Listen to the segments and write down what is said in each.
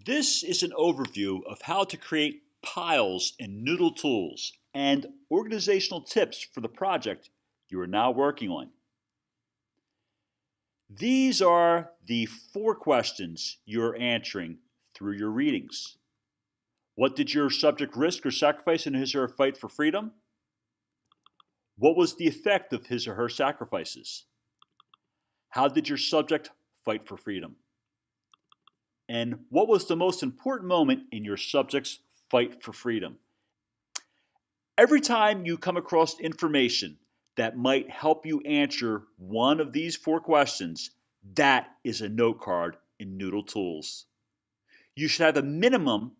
This is an overview of how to create piles in Noodle Tools and organizational tips for the project you are now working on. These are the 4 questions you're answering through your readings. What did your subject risk or sacrifice in his or her fight for freedom? What was the effect of his or her sacrifices? How did your subject fight for freedom? And what was the most important moment in your subject's fight for freedom? Every time you come across information that might help you answer one of these 4 questions, that is a note card in Noodle Tools. You should have a minimum,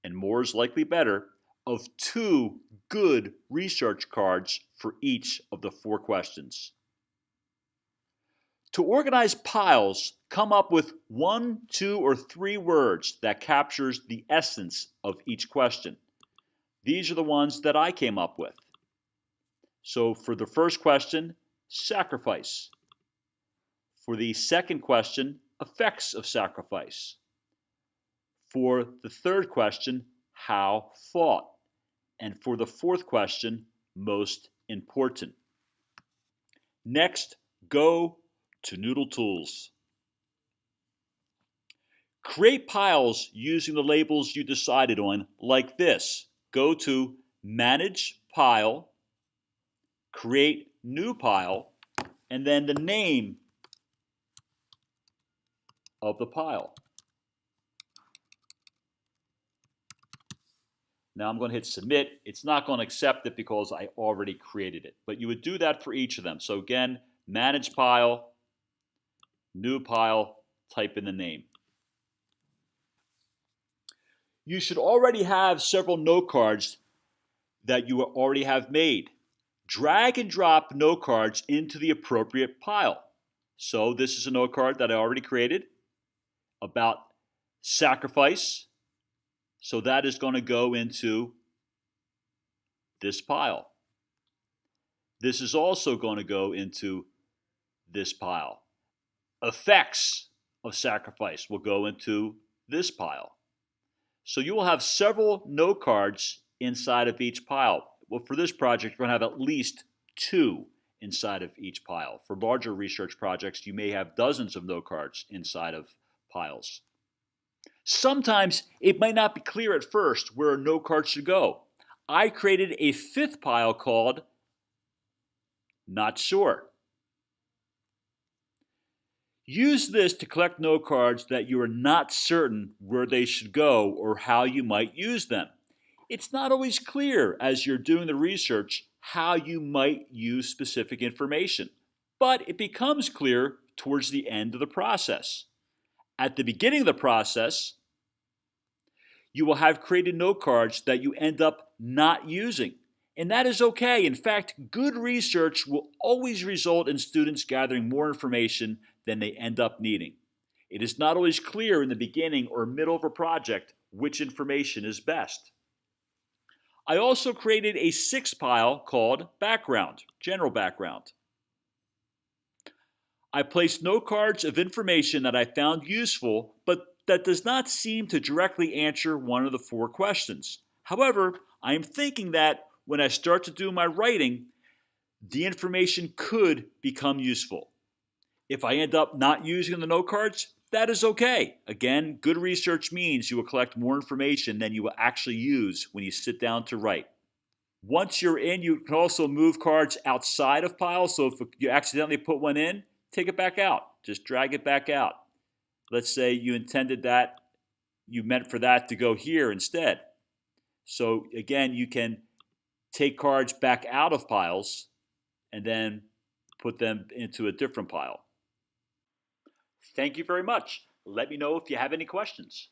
and more is likely better, of 2 good research cards for each of the 4 questions. To organize piles, come up with 1, 2, or 3 words that captures the essence of each question. These are the ones that I came up with. So for the first question, sacrifice. For the second question, effects of sacrifice. For the third question, how fought. And for the fourth question, most important. Next, go to Noodle Tools. Create piles using the labels you decided on, like this. Go to Manage Pile, Create New Pile, and then the name of the pile. Now I'm going to hit Submit. It's not going to accept it because I already created it. But you would do that for each of them. So again, Manage Pile, New Pile, type in the name. You should already have several note cards that you already have made. Drag and drop note cards into the appropriate pile. So this is a note card that I already created about sacrifice. So that is going to go into this pile. This is also going to go into this pile. Effects of sacrifice will go into this pile. So you will have several note cards inside of each pile. Well, for this project, you're going to have at least 2 inside of each pile. For larger research projects, you may have dozens of note cards inside of piles. Sometimes it might not be clear at first where a note card should go. I created a 5th pile called Not Sure. Use this to collect note cards that you are not certain where they should go or how you might use them. It's not always clear as you're doing the research how you might use specific information, but it becomes clear towards the end of the process. At the beginning of the process, you will have created note cards that you end up not using. And that is okay. In fact, good research will always result in students gathering more information than they end up needing. It is not always clear in the beginning or middle of a project which information is best. I also created a 6th pile called Background, General Background. I placed note cards of information that I found useful, but that does not seem to directly answer one of the 4 questions. However, I am thinking that when I start to do my writing, the information could become useful. If I end up not using the note cards, that is okay. Again, good research means you will collect more information than you will actually use when you sit down to write. Once you're in, you can also move cards outside of piles. So if you accidentally put one in, take it back out. Just drag it back out. Let's say you intended that, you meant for that to go here instead. So again, you can take cards back out of piles and then put them into a different pile. Thank you very much. Let me know if you have any questions.